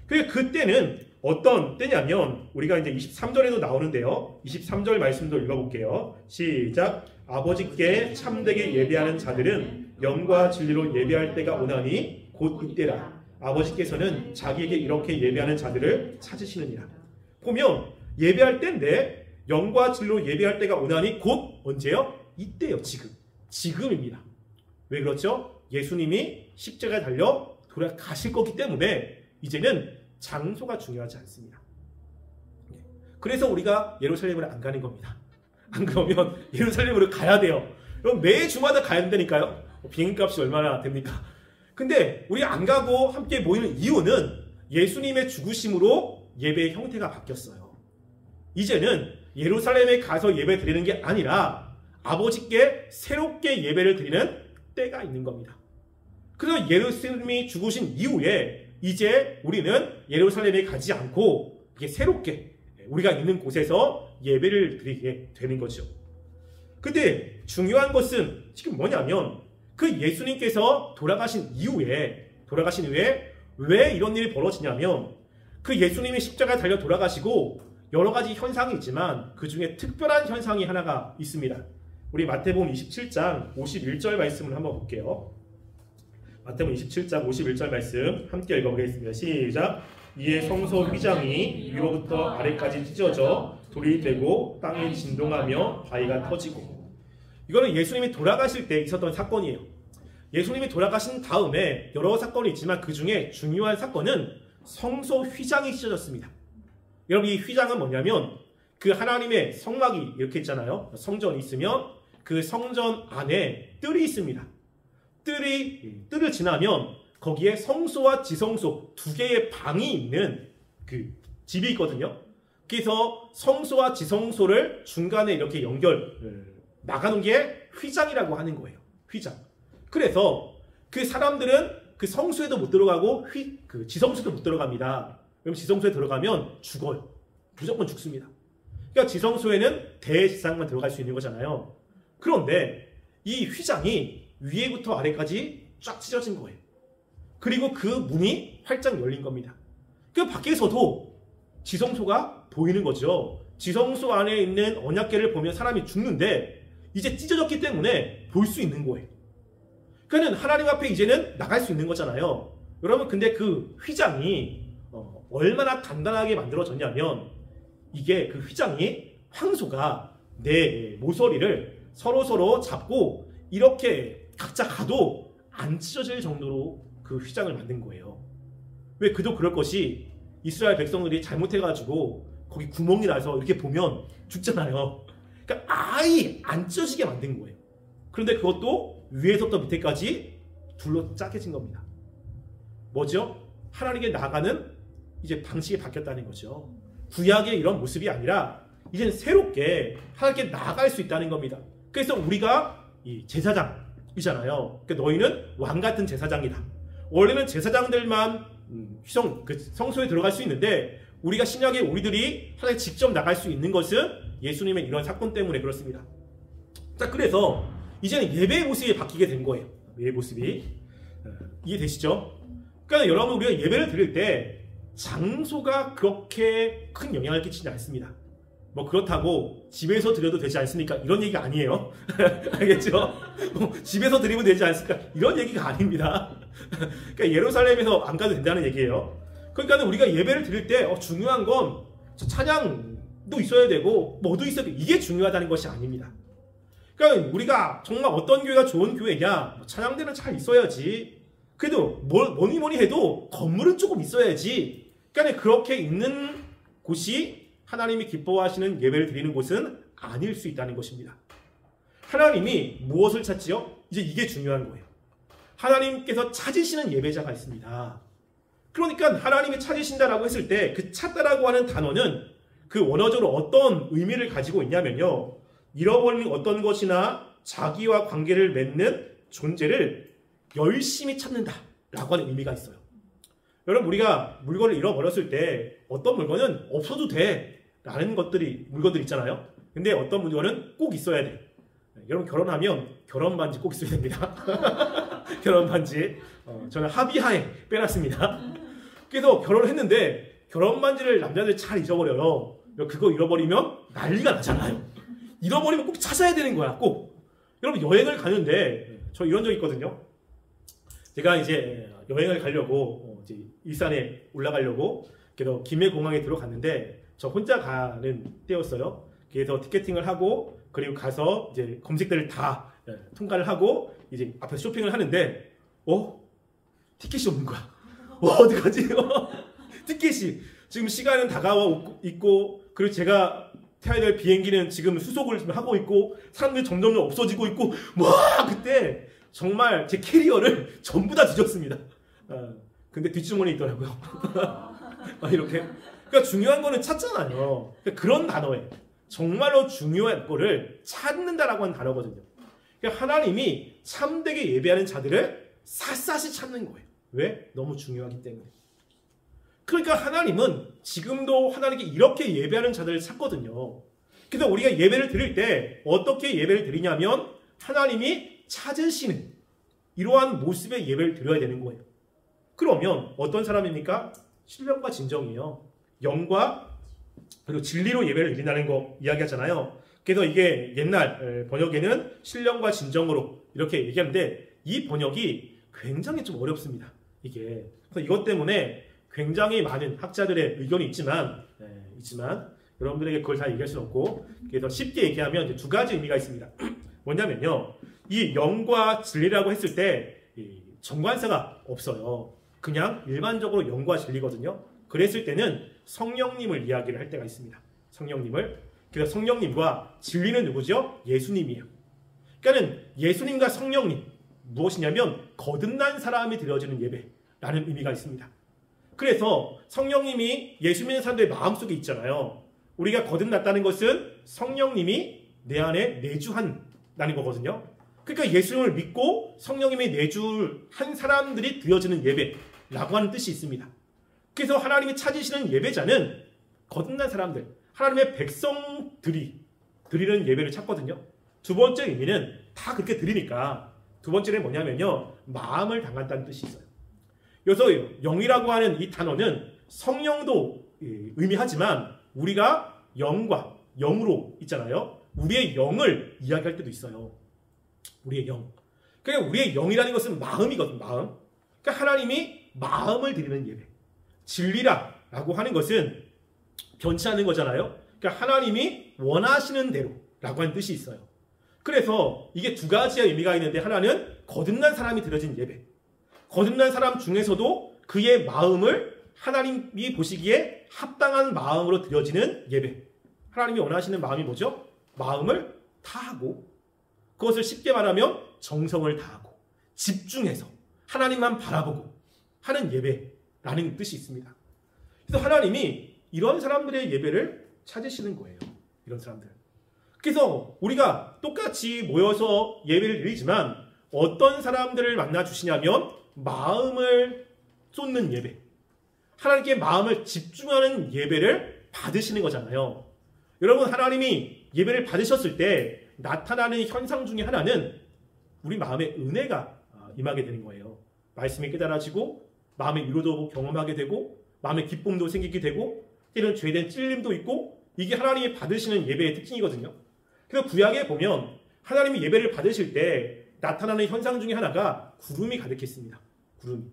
그 때는 어떤 때냐면 우리가 이제 23절에도 나오는데요. 23절 말씀도 읽어볼게요. 시작. 아버지께 참되게 예배하는 자들은 영과 진리로 예배할 때가 오나니 곧 이때라. 아버지께서는 자기에게 이렇게 예배하는 자들을 찾으시느니라. 보면 예배할 때인데 영과 진리로 예배할 때가 오나니 곧 언제요? 이때요. 지금입니다. 왜 그렇죠? 예수님이 십자가에 달려 돌아가실 거기 때문에 이제는 장소가 중요하지 않습니다. 그래서 우리가 예루살렘을 안 가는 겁니다. 안 그러면 예루살렘으로 가야 돼요. 그럼 매 주마다 가야 된다니까요. 비행값이 얼마나 됩니까? 근데 우리 안 가고 함께 모이는 이유는 예수님의 죽으심으로 예배의 형태가 바뀌었어요. 이제는 예루살렘에 가서 예배 드리는 게 아니라 아버지께 새롭게 예배를 드리는 때가 있는 겁니다. 그래서 예루살렘이 죽으신 이후에 이제 우리는 예루살렘에 가지 않고 이게 새롭게 우리가 있는 곳에서 예배를 드리게 되는 거죠. 근데 중요한 것은 지금 뭐냐면 그 예수님께서 돌아가신 이후에 왜 이런 일이 벌어지냐면 그 예수님이 십자가에 달려 돌아가시고 여러 가지 현상이 있지만 그 중에 특별한 현상이 하나가 있습니다. 우리 마태복음 27장 51절 말씀을 한번 볼게요. 마태복음 27장 51절 말씀 함께 읽어보겠습니다. 시작. 이에 성소 휘장이 위로부터 아래까지 찢어져 돌이 되고 땅이 진동하며 바위가 터지고. 이거는 예수님이 돌아가실 때 있었던 사건이에요. 예수님이 돌아가신 다음에 여러 사건이 있지만 그 중에 중요한 사건은 성소 휘장이 찢어졌습니다. 여러분, 이 휘장은 뭐냐면 그 하나님의 성막이 이렇게 있잖아요. 성전이 있으면 그 성전 안에 뜰이 있습니다. 뜰을 지나면 거기에 성소와 지성소 두 개의 방이 있는 그 집이 있거든요. 그래서 성소와 지성소를 중간에 이렇게 나가는 게 휘장이라고 하는 거예요. 휘장. 그래서 그 사람들은 그 성소에도 못 들어가고 그 지성소에도 못 들어갑니다. 그럼 지성소에 들어가면 죽어요. 무조건 죽습니다. 그러니까 지성소에는 대제사장만 들어갈 수 있는 거잖아요. 그런데 이 휘장이 위에부터 아래까지 쫙 찢어진 거예요. 그리고 그 문이 활짝 열린 겁니다. 그 밖에서도 지성소가 보이는 거죠. 지성소 안에 있는 언약궤를 보면 사람이 죽는데 이제 찢어졌기 때문에 볼 수 있는 거예요. 그러니까 하나님 앞에 이제는 나갈 수 있는 거잖아요. 여러분, 근데 그 휘장이 얼마나 단단하게 만들어졌냐면 이게 그 휘장이 황소가 내 모서리를 서로 잡고 이렇게 각자 가도 안 찢어질 정도로 그 휘장을 만든 거예요. 왜? 그도 그럴 것이 이스라엘 백성들이 잘못해가지고 거기 구멍이 나서 이렇게 보면 죽잖아요. 그러니까 아예 안 찢어지게 만든 거예요. 그런데 그것도 위에서부터 밑에까지 둘로 짜게진 겁니다. 뭐죠? 하나님께 나가는 이제 방식이 바뀌었다는 거죠. 구약의 이런 모습이 아니라 이제는 새롭게 하나님께 나아갈 수 있다는 겁니다. 그래서 우리가 이 제사장이잖아요. 그러니까 너희는 왕 같은 제사장이다. 원래는 제사장들만 그 성소에 들어갈 수 있는데 우리가 신약에 우리들이 하나님께 직접 나갈 수 있는 것은 예수님의 이런 사건 때문에 그렇습니다. 자, 그래서 이제는 예배의 모습이 바뀌게 된 거예요. 예배 모습이. 이해되시죠? 그러니까 여러분, 우리가 예배를 드릴 때 장소가 그렇게 큰 영향을 끼치지 않습니다. 뭐 그렇다고 집에서 드려도 되지 않습니까? 이런 얘기가 아니에요. 알겠죠? 집에서 드리면 되지 않습니까? 이런 얘기가 아닙니다. 그러니까 예루살렘에서 안 가도 된다는 얘기예요. 그러니까 우리가 예배를 드릴 때 중요한 건 찬양도 있어야 되고 뭐도 있어야 되고 이게 중요하다는 것이 아닙니다. 그러니까 우리가 정말 어떤 교회가 좋은 교회냐, 찬양대는 잘 있어야지. 그래도 뭐니 해도 건물은 조금 있어야지. 그러니까 그렇게 있는 곳이 하나님이 기뻐하시는 예배를 드리는 곳은 아닐 수 있다는 것입니다. 하나님이 무엇을 찾지요? 이제 이게 중요한 거예요. 하나님께서 찾으시는 예배자가 있습니다. 그러니까 하나님이 찾으신다라고 했을 때 그 찾다라고 하는 단어는 그 원어적으로 어떤 의미를 가지고 있냐면요. 잃어버린 어떤 것이나 자기와 관계를 맺는 존재를 열심히 찾는다라고 하는 의미가 있어요. 여러분, 우리가 물건을 잃어버렸을 때 어떤 물건은 없어도 돼라는 물건들이 있잖아요. 근데 어떤 물건은 꼭 있어야 돼. 여러분, 결혼하면 결혼 반지 꼭 있어야 됩니다. 결혼 반지. 저는 합의하에 빼놨습니다. 그래서 결혼을 했는데 결혼 반지를 남자들이 잘 잊어버려요. 그거 잃어버리면 난리가 나잖아요. 잃어버리면 꼭 찾아야 되는 거야, 꼭. 여러분, 여행을 가는데 저 이런 적 있거든요. 제가 이제 여행을 가려고 이제 일산에 올라가려고 그래서 김해공항에 들어갔는데 저 혼자 가는 때였어요. 그래서 티켓팅을 하고 그리고 가서 이제 검색대를 다 통과를 하고 이제 앞에서 쇼핑을 하는데 티켓이 없는 거야. 어떡하지? 티켓이 지금 시간은 다가와 있고 그리고 제가 타야 될 비행기는 지금 수속을 하고 있고 사람들이 점점 없어지고 있고 그때 정말 제 캐리어를 전부 다 뒤졌습니다. 근데 뒷주머니에 있더라고요. 이렇게. 그러니까 중요한 거는 찾잖아요. 그러니까 그런 단어에 정말로 중요한 거를 찾는다라고 하는 단어거든요. 그러니까 하나님이 참되게 예배하는 자들을 샅샅이 찾는 거예요. 왜? 너무 중요하기 때문에. 그러니까 하나님은 지금도 하나님께 이렇게 예배하는 자들을 찾거든요. 그래서 우리가 예배를 드릴 때 어떻게 예배를 드리냐면 하나님이 찾으시는 이러한 모습의 예배를 드려야 되는 거예요. 그러면 어떤 사람입니까? 신령과 진정이에요. 영과 그리고 진리로 예배를 드린다는 거 이야기하잖아요. 그래서 이게 옛날 번역에는 신령과 진정으로 이렇게 얘기하는데 이 번역이 굉장히 좀 어렵습니다. 이게 그래서 이것 때문에 굉장히 많은 학자들의 의견이 있지만 여러분들에게 그걸 다 얘기할 수는 없고 그래서 쉽게 얘기하면 이제 두 가지 의미가 있습니다. 뭐냐면요, 이 영과 진리라고 했을 때 정관사가 없어요. 그냥 일반적으로 영과 진리거든요. 그랬을 때는 성령님을 이야기를 할 때가 있습니다. 성령님을. 그래서 성령님과 진리는 누구죠? 예수님이에요. 그러니까는 예수님과 성령님 무엇이냐면 거듭난 사람이 드려지는 예배라는 의미가 있습니다. 그래서 성령님이 예수 믿는 사람들의 마음속에 있잖아요. 우리가 거듭났다는 것은 성령님이 내 안에 내주한다는 거거든요. 그러니까 예수님을 믿고 성령님이 내주한 사람들이 드려지는 예배라고 하는 뜻이 있습니다. 그래서 하나님이 찾으시는 예배자는 거듭난 사람들, 하나님의 백성들이 드리는 예배를 찾거든요. 두 번째 의미는 다 그렇게 드리니까 두 번째는 뭐냐면요, 마음을 담았다는 뜻이 있어요. 그래서 영이라고 하는 이 단어는 성령도 의미하지만 우리가 영과 영으로 있잖아요. 우리의 영을 이야기할 때도 있어요. 우리의 영. 그러니까 우리의 영이라는 것은 마음이거든, 마음. 그러니까 하나님이 마음을 드리는 예배. 진리라고 하는 것은 변치 않는 거잖아요. 그러니까 하나님이 원하시는 대로라고 하는 뜻이 있어요. 그래서 이게 두 가지의 의미가 있는데 하나는 거듭난 사람이 드려진 예배. 거듭난 사람 중에서도 그의 마음을 하나님이 보시기에 합당한 마음으로 드려지는 예배. 하나님이 원하시는 마음이 뭐죠? 마음을 다하고 그것을 쉽게 말하면 정성을 다하고 집중해서 하나님만 바라보고 하는 예배라는 뜻이 있습니다. 그래서 하나님이 이런 사람들의 예배를 찾으시는 거예요. 이런 사람들. 그래서 우리가 똑같이 모여서 예배를 드리지만 어떤 사람들을 만나 주시냐면 마음을 쏟는 예배. 하나님께 마음을 집중하는 예배를 받으시는 거잖아요. 여러분, 하나님이 예배를 받으셨을 때 나타나는 현상 중에 하나는 우리 마음에 은혜가 임하게 되는 거예요. 말씀이 깨달아지고 마음의 위로도 경험하게 되고 마음의 기쁨도 생기게 되고 때로는 죄에 대한 찔림도 있고 이게 하나님이 받으시는 예배의 특징이거든요. 그래서 구약에 보면 하나님이 예배를 받으실 때 나타나는 현상 중에 하나가 구름이 가득했습니다. 구름이.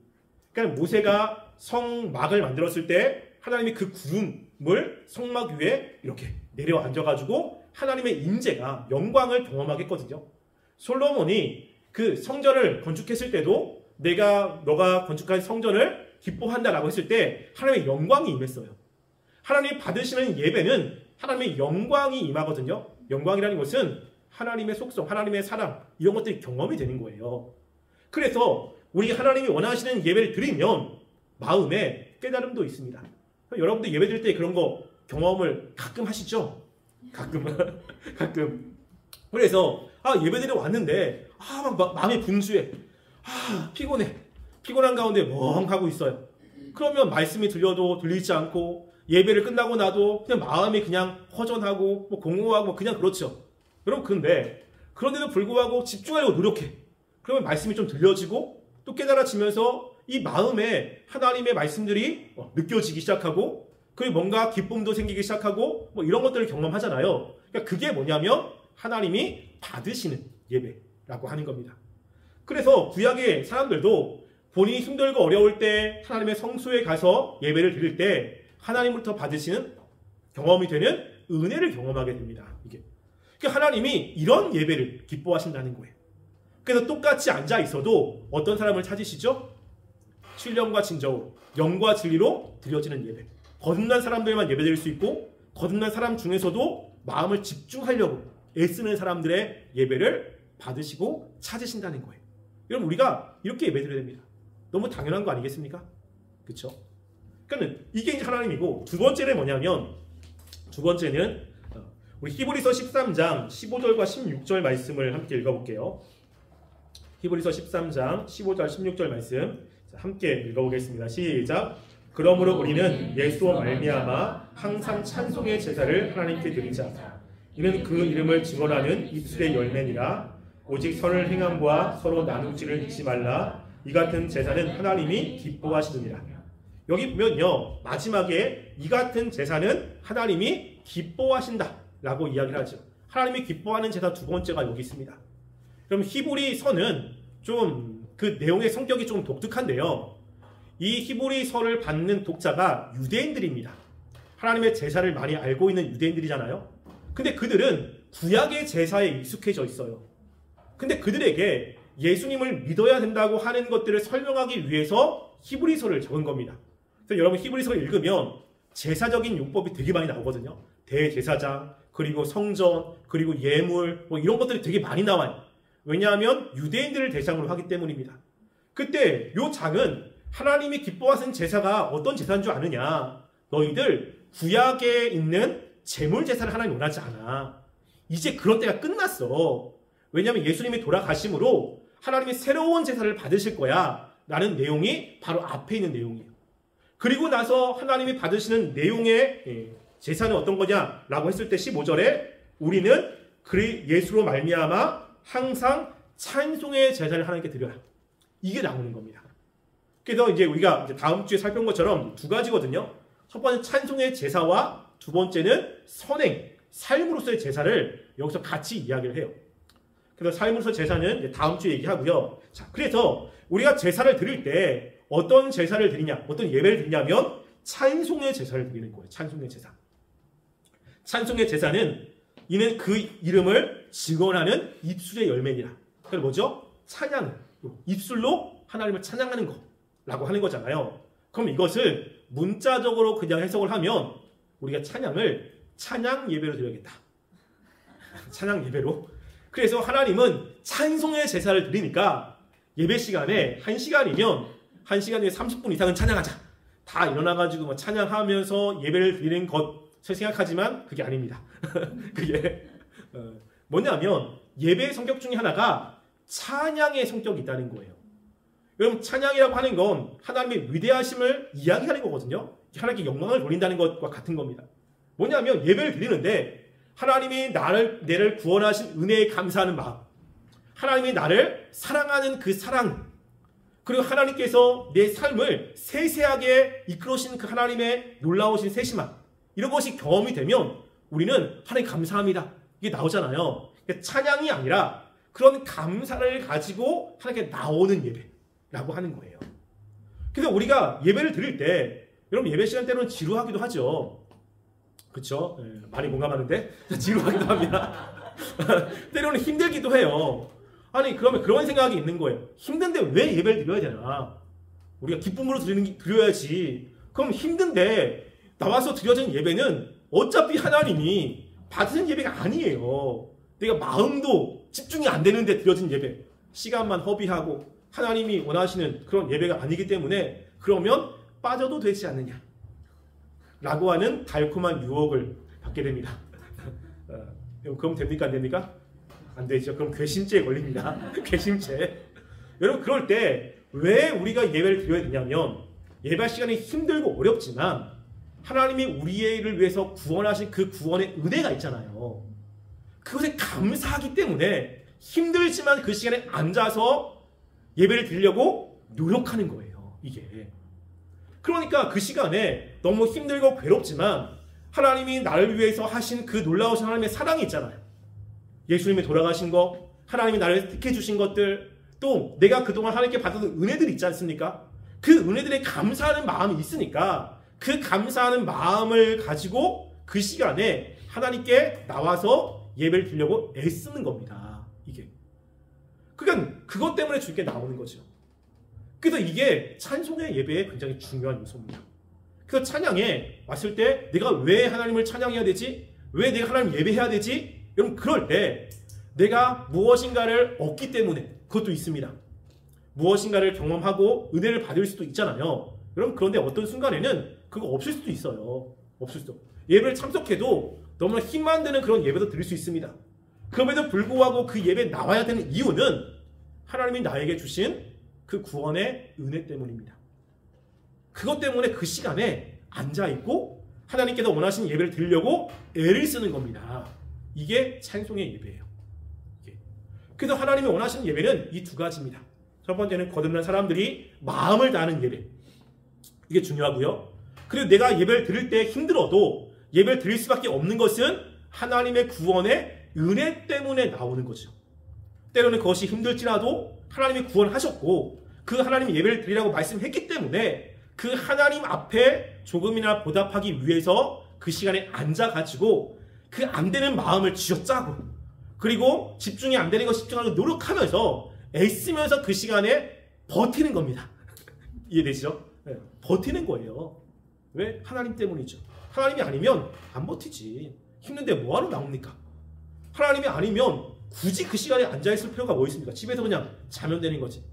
그러니까 모세가 성막을 만들었을 때 하나님이 그 구름을 성막 위에 이렇게 내려 앉아가지고 하나님의 임재가 영광을 경험하게 했거든요. 솔로몬이 그 성전을 건축했을 때도 너가 건축한 성전을 기뻐한다라고 했을 때 하나님의 영광이 임했어요. 하나님이 받으시는 예배는 하나님의 영광이 임하거든요. 영광이라는 것은 하나님의 속성, 하나님의 사랑 이런 것들이 경험이 되는 거예요. 그래서 우리 하나님이 원하시는 예배를 드리면 마음에 깨달음도 있습니다. 여러분들 예배 드릴 때 그런 거 경험을 가끔 하시죠? 가끔. 그래서 예배 드리러 왔는데 막 마음이 분주해. 피곤해. 피곤한 가운데 멍하고 있어요. 그러면 말씀이 들려도 들리지 않고 예배를 끝나고 나도 그냥 마음이 그냥 허전하고 공허하고 그냥 그렇죠. 여러분, 근데 그런데도 불구하고 집중하려고 노력해. 그러면 말씀이 좀 들려지고 또 깨달아지면서 이 마음에 하나님의 말씀들이 느껴지기 시작하고 그리고 뭔가 기쁨도 생기기 시작하고 이런 것들을 경험하잖아요. 그러니까 그게 뭐냐면 하나님이 받으시는 예배라고 하는 겁니다. 그래서 구약의 사람들도 본인이 힘들고 어려울 때 하나님의 성소에 가서 예배를 드릴 때 하나님으로부터 받으시는 경험이 되는 은혜를 경험하게 됩니다. 이게. 그러니까 하나님이 이런 예배를 기뻐하신다는 거예요. 그래서 똑같이 앉아 있어도 어떤 사람을 찾으시죠? 신령과 진정으로, 영과 진리로 드려지는 예배. 거듭난 사람들만 예배 드릴 수 있고 거듭난 사람 중에서도 마음을 집중하려고 애쓰는 사람들의 예배를 받으시고 찾으신다는 거예요. 여러분, 우리가 이렇게 예배 드려야 됩니다. 너무 당연한 거 아니겠습니까? 그렇죠? 그러니까 이게 이제 하나님이고 두 번째는 뭐냐면 우리 히브리서 13장 15절과 16절 말씀을 함께 읽어볼게요. 히브리서 13장 15절 16절 말씀 함께 읽어보겠습니다. 시작. 그러므로 우리는 예수와 말미암아 항상 찬송의 제사를 하나님께 드리자. 이는 그 이름을 증언하는 입술의 열매니라. 오직 선을 행함과 서로 나누지를 잊지 말라. 이 같은 제사는 하나님이 기뻐하시느니라. 여기 보면요, 마지막에 이 같은 제사는 하나님이 기뻐하신다 라고 이야기를 하죠. 하나님이 기뻐하는 제사 두 번째가 여기 있습니다. 그럼 히브리서는 좀 그 내용의 성격이 좀 독특한데요, 이 히브리서를 받는 독자가 유대인들입니다. 하나님의 제사를 많이 알고 있는 유대인들이잖아요. 근데 그들은 구약의 제사에 익숙해져 있어요. 근데 그들에게 예수님을 믿어야 된다고 하는 것들을 설명하기 위해서 히브리서를 적은 겁니다. 그래서 여러분 히브리서를 읽으면 제사적인 용법이 되게 많이 나오거든요. 대제사장, 그리고 성전, 그리고 예물, 뭐 이런 것들이 되게 많이 나와요. 왜냐하면 유대인들을 대상으로 하기 때문입니다. 그때 이 장은 하나님이 기뻐하시는 제사가 어떤 제사인 줄 아느냐? 너희들 구약에 있는 제물 제사를 하나님 원하지 않아. 이제 그런 때가 끝났어. 왜냐하면 예수님이 돌아가심으로 하나님이 새로운 제사를 받으실 거야 라는 내용이 바로 앞에 있는 내용이에요. 그리고 나서 하나님이 받으시는 내용의 제사는 어떤 거냐 라고 했을 때 15절에 우리는 예수로 말미암아 항상 찬송의 제사를 하나님께 드려라, 이게 나오는 겁니다. 그래서 이제 우리가 다음 주에 살펴본 것처럼 두 가지거든요. 첫 번째 찬송의 제사와 두 번째는 선행, 삶으로서의 제사를 여기서 같이 이야기를 해요. 그래서 삶으로서 제사는 다음 주에 얘기하고요. 자, 그래서 우리가 제사를 드릴 때 어떤 제사를 드리냐, 어떤 예배를 드리냐면 찬송의 제사를 드리는 거예요. 찬송의 제사. 찬송의 제사는 이는 그 이름을 증언하는 입술의 열매니라. 그게 뭐죠? 찬양. 입술로 하나님을 찬양하는 거라고 하는 거잖아요. 그럼 이것을 문자적으로 그냥 해석을 하면 우리가 찬양을 찬양 예배로 드려야겠다. 찬양 예배로. 그래서 하나님은 찬송의 제사를 드리니까 예배 시간에 1시간이면 1시간에 30분 이상은 찬양하자. 다 일어나가지고 뭐 찬양하면서 예배를 드리는 것을 생각하지만 그게 아닙니다. 그게 뭐냐면 예배의 성격 중에 하나가 찬양의 성격이 있다는 거예요. 여러분 찬양이라고 하는 건 하나님의 위대하심을 이야기하는 거거든요. 하나님께 영광을 돌린다는 것과 같은 겁니다. 뭐냐면 예배를 드리는데 하나님이 내를 구원하신 은혜에 감사하는 마음, 하나님이 나를 사랑하는 그 사랑, 그리고 하나님께서 내 삶을 세세하게 이끌어오신 그 하나님의 놀라우신 세심함, 이런 것이 경험이 되면 우리는 하나님 감사합니다, 이게 나오잖아요. 찬양이 아니라 그런 감사를 가지고 하나님께 나오는 예배라고 하는 거예요. 그래서 우리가 예배를 드릴 때 여러분 예배 시간 때로는 지루하기도 하죠. 그렇죠? 네, 많이 공감하는데 지루하기도 합니다. 때로는 힘들기도 해요. 아니 그러면 그런 생각이 있는 거예요. 힘든데 왜 예배를 드려야 되나? 우리가 기쁨으로 드려야지. 그럼 힘든데 나와서 드려진 예배는 어차피 하나님이 받으신 예배가 아니에요. 내가 마음도 집중이 안 되는데 드려진 예배, 시간만 허비하고 하나님이 원하시는 그런 예배가 아니기 때문에 그러면 빠져도 되지 않느냐 라고 하는 달콤한 유혹을 받게 됩니다. 그럼 됩니까? 안 됩니까? 안 되죠. 그럼 괘씸죄에 걸립니다. 괘씸죄. 여러분 그럴 때 왜 우리가 예배를 드려야 되냐면 예배 시간이 힘들고 어렵지만 하나님이 우리를 위해서 구원하신 그 구원의 은혜가 있잖아요. 그것에 감사하기 때문에 힘들지만 그 시간에 앉아서 예배를 드리려고 노력하는 거예요. 이게. 그러니까 그 시간에 너무 힘들고 괴롭지만 하나님이 나를 위해서 하신 그 놀라우신 하나님의 사랑이 있잖아요. 예수님이 돌아가신 거, 하나님이 나를 택해 주신 것들, 또 내가 그동안 하나님께 받았던 은혜들이 있지 않습니까? 그 은혜들에 감사하는 마음이 있으니까 그 감사하는 마음을 가지고 그 시간에 하나님께 나와서 예배를 드리려고 애쓰는 겁니다. 이게. 그러니까 그것 때문에 주님께 나오는 거죠. 그래서 이게 찬송의 예배의 굉장히 중요한 요소입니다. 그래서 찬양에 왔을 때 내가 왜 하나님을 찬양해야 되지? 왜 내가 하나님 예배해야 되지? 여러분 그럴 때 내가 무엇인가를 얻기 때문에 그것도 있습니다. 무엇인가를 경험하고 은혜를 받을 수도 있잖아요. 여러분 그런데 어떤 순간에는 그거 없을 수도 있어요. 없을 수도. 예배를 참석해도 너무나 힘만 드는 그런 예배도 드릴 수 있습니다. 그럼에도 불구하고 그 예배에 나와야 되는 이유는 하나님이 나에게 주신 그 구원의 은혜 때문입니다. 그것 때문에 그 시간에 앉아있고 하나님께서 원하시는 예배를 드리려고 애를 쓰는 겁니다. 이게 찬송의 예배예요. 그래서 하나님이 원하시는 예배는 이 두 가지입니다. 첫 번째는 거듭난 사람들이 마음을 다하는 예배. 이게 중요하고요. 그리고 내가 예배를 드릴 때 힘들어도 예배를 드릴 수밖에 없는 것은 하나님의 구원의 은혜 때문에 나오는 거죠. 때로는 그것이 힘들지라도 하나님이 구원하셨고 그 하나님 예배를 드리라고 말씀했기 때문에 그 하나님 앞에 조금이나 보답하기 위해서 그 시간에 앉아가지고 그 안 되는 마음을 쥐어짜고 그리고 집중이 안 되는 거 집중하고 노력하면서 애쓰면서 그 시간에 버티는 겁니다. 이해되시죠? 네, 버티는 거예요. 왜? 하나님 때문이죠. 하나님이 아니면 안 버티지. 힘든데 뭐하러 나옵니까? 하나님이 아니면 굳이 그 시간에 앉아있을 필요가 뭐 있습니까? 집에서 그냥 자면 되는 거지.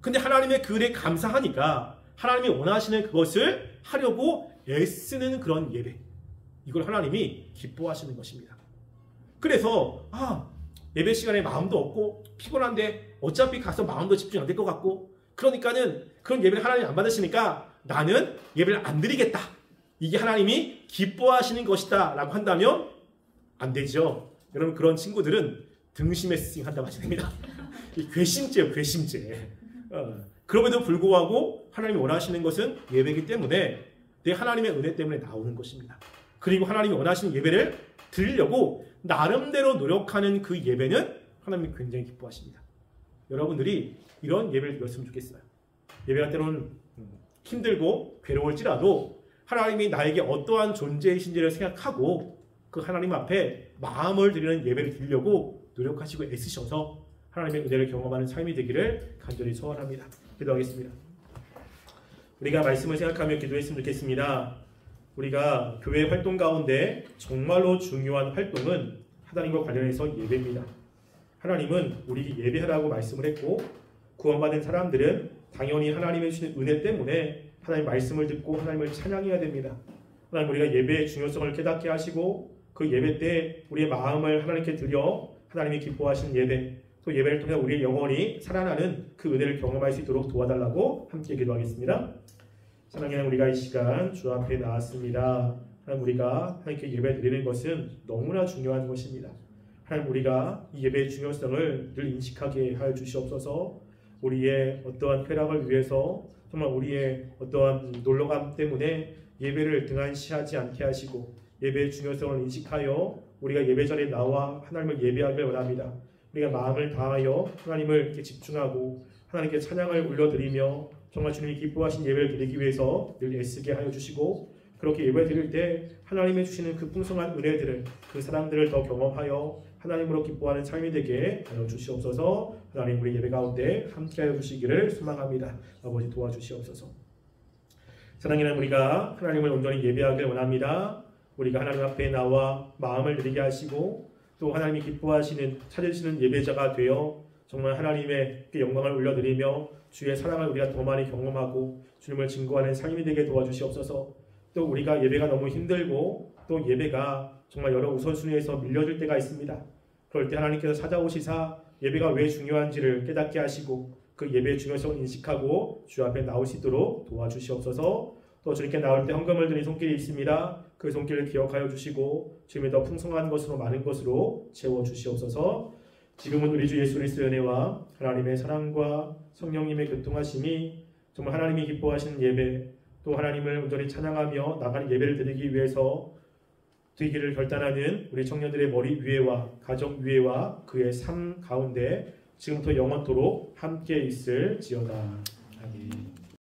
근데 하나님의 그 은혜에 감사하니까 하나님이 원하시는 그것을 하려고 애쓰는 그런 예배. 이걸 하나님이 기뻐하시는 것입니다. 그래서 예배 시간에 마음도 없고 피곤한데 어차피 가서 마음도 집중 안 될 것 같고 그러니까는 그런 예배를 하나님이 안 받으시니까 나는 예배를 안 드리겠다. 이게 하나님이 기뻐하시는 것이다 라고 한다면 안 되죠. 여러분 그런 친구들은 등심에 스윙한다고 하십니다. 괘씸죄예요. 괘씸죄. 그럼에도 불구하고 하나님이 원하시는 것은 예배이기 때문에 내 하나님의 은혜 때문에 나오는 것입니다. 그리고 하나님이 원하시는 예배를 드리려고 나름대로 노력하는 그 예배는 하나님이 굉장히 기뻐하십니다. 여러분들이 이런 예배를 드렸으면 좋겠어요. 예배가 때로는 힘들고 괴로울지라도 하나님이 나에게 어떠한 존재이신지를 생각하고 그 하나님 앞에 마음을 드리는 예배를 드리려고 노력하시고 애쓰셔서 하나님의 은혜를 경험하는 삶이 되기를 간절히 소원합니다. 기도하겠습니다. 우리가 말씀을 생각하며 기도했으면 좋겠습니다. 우리가 교회 활동 가운데 정말로 중요한 활동은 하나님과 관련해서 예배입니다. 하나님은 우리 예배하라고 말씀을 했고 구원받은 사람들은 당연히 하나님의 주신 은혜 때문에 하나님 말씀을 듣고 하나님을 찬양해야 됩니다. 하나님 우리가 예배의 중요성을 깨닫게 하시고 그 예배 때 우리의 마음을 하나님께 드려 하나님이 기뻐하시는 예배 또 예배를 통해 우리의 영혼이 살아나는 그 은혜를 경험할 수 있도록 도와달라고 함께 기도하겠습니다. 사랑하는 우리가 이 시간 주 앞에 나왔습니다. 하나님 우리가 하나님께 예배 드리는 것은 너무나 중요한 것입니다. 하나님 우리가 이 예배의 중요성을 늘 인식하게 하여 주시옵소서. 우리의 어떠한 쾌락을 위해서 정말 우리의 어떠한 놀러감 때문에 예배를 등한시하지 않게 하시고 예배의 중요성을 인식하여 우리가 예배 전에 나와 하나님을 예배하길 원합니다. 우리가 마음을 다하여 하나님을 이렇게 집중하고 하나님께 찬양을 올려드리며 정말 주님이 기뻐하신 예배를 드리기 위해서 늘 애쓰게 하여 주시고 그렇게 예배 드릴 때 하나님이 주시는 그 풍성한 은혜들을 그 사랑들을 더 경험하여 하나님으로 기뻐하는 삶이 되게 하여 주시옵소서. 하나님 우리 예배 가운데 함께하여 주시기를 소망합니다. 아버지 도와주시옵소서. 사랑하는 우리가 하나님을 온전히 예배하길 원합니다. 우리가 하나님 앞에 나와 마음을 드리게 하시고 또 하나님이 기뻐하시는 찾으시는 예배자가 되어 정말 하나님의 영광을 올려드리며 주의 사랑을 우리가 더 많이 경험하고 주님을 증거하는 삶이 되게 도와주시옵소서. 또 우리가 예배가 너무 힘들고 또 예배가 정말 여러 우선순위에서 밀려질 때가 있습니다. 그럴 때 하나님께서 찾아오시사 예배가 왜 중요한지를 깨닫게 하시고 그 예배의 중요성을 인식하고 주 앞에 나올 수 있도록 도와주시옵소서. 또 주님께 나올 때 헌금을 드린 손길이 있습니다. 그 손길을 기억하여 주시고 주님이 더 풍성한 것으로 많은 것으로 채워주시옵소서. 지금은 우리 주 예수 그리스도의 은혜와 하나님의 사랑과 성령님의 교통하심이 정말 하나님이 기뻐하시는 예배 또 하나님을 온전히 찬양하며 나가는 예배를 드리기 위해서 되기를 결단하는 우리 청년들의 머리 위에와 가정 위에와 그의 삶 가운데 지금부터 영원토록 함께 있을지어다. 아멘.